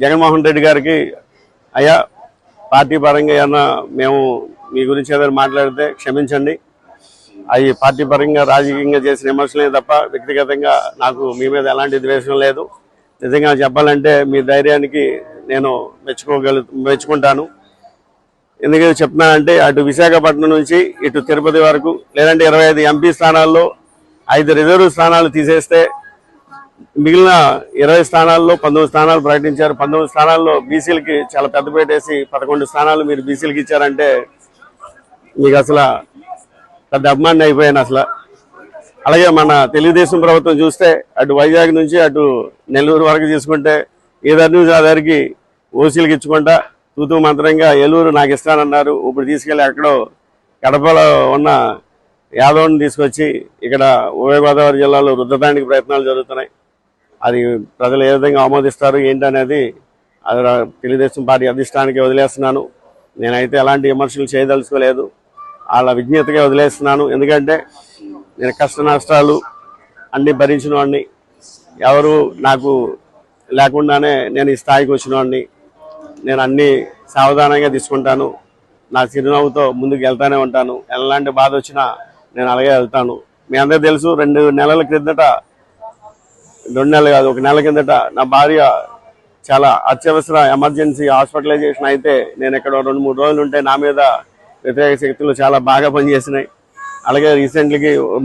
జగన్మోహన్ రెడ్డి గారికి అయ్యా పార్టీ పరంగా ఏమన్నా మేము మీ గురించి ఏదైనా మాట్లాడితే క్షమించండి. అవి పార్టీ పరంగా రాజకీయంగా చేసిన విమర్శలే తప్ప వ్యక్తిగతంగా నాకు మీ మీద ఎలాంటి ద్వేషం లేదు. నిజంగా చెప్పాలంటే మీ ధైర్యానికి నేను మెచ్చుకుంటాను. ఎందుకంటే చెప్తున్నానంటే అటు విశాఖపట్నం నుంచి ఇటు తిరుపతి వరకు లేదంటే 25 ఎంపీ స్థానాల్లో 5 రిజర్వ్ స్థానాలు తీసేస్తే మిగిలిన 20 స్థానాల్లో 19 స్థానాలు ప్రకటించారు. 19 స్థానాల్లో బీసీలకి చాలా పెద్దపేట వేసి 11 స్థానాలు మీరు బీసీలకి ఇచ్చారంటే మీకు అసలు పెద్ద అభిమాని అయిపోయాను అసలు. అలాగే మన తెలుగుదేశం ప్రభుత్వం చూస్తే అటు వైజాగ్ నుంచి అటు నెల్లూరు వరకు తీసుకుంటే ఏదర్ న్యూస్ ఆధారికి ఓసీలకు ఇచ్చుకుంటా తూతూ మంత్రంగా ఏలూరు నాకు ఇస్తానన్నారు. ఇప్పుడు తీసుకెళ్ళి ఎక్కడో కడపలో ఉన్న యాదవ్ని తీసుకొచ్చి ఇక్కడ ఉభయ గోదావరి జిల్లాలో రుద్దడానికి ప్రయత్నాలు జరుగుతున్నాయి. అది ప్రజలు ఏ విధంగా ఆమోదిస్తారు ఏంటనేది అది తెలుగుదేశం పార్టీ అధిష్టానానికి వదిలేస్తున్నాను. నేనైతే ఎలాంటి విమర్శలు చేయదలుచుకోలేదు. వాళ్ళ విజ్ఞతగా వదిలేస్తున్నాను. ఎందుకంటే నేను కష్ట నష్టాలు అన్నీ భరించిన వాడిని. ఎవరు నాకు లేకుండానే నేను ఈ స్థాయికి వచ్చిన వాడిని. నేను అన్నీ సావధానంగా తీసుకుంటాను. నా చిరునవ్వుతో ముందుకు వెళ్తానే ఉంటాను. ఎలాంటి బాధ వచ్చినా నేను అలాగే వెళ్తాను. మీ అందరూ తెలుసు 2 నెలల క్రిందట 2 నెలలు కాదు 1 నెల కిందట నా భార్య చాలా అత్యవసర ఎమర్జెన్సీ హాస్పిటలైజేషన్ అయితే నేను ఇక్కడ 2-3 రోజులు ఉంటే నా మీద వ్యతిరేక శక్తులు చాలా బాగా పనిచేసినాయి. అలాగే రీసెంట్లీ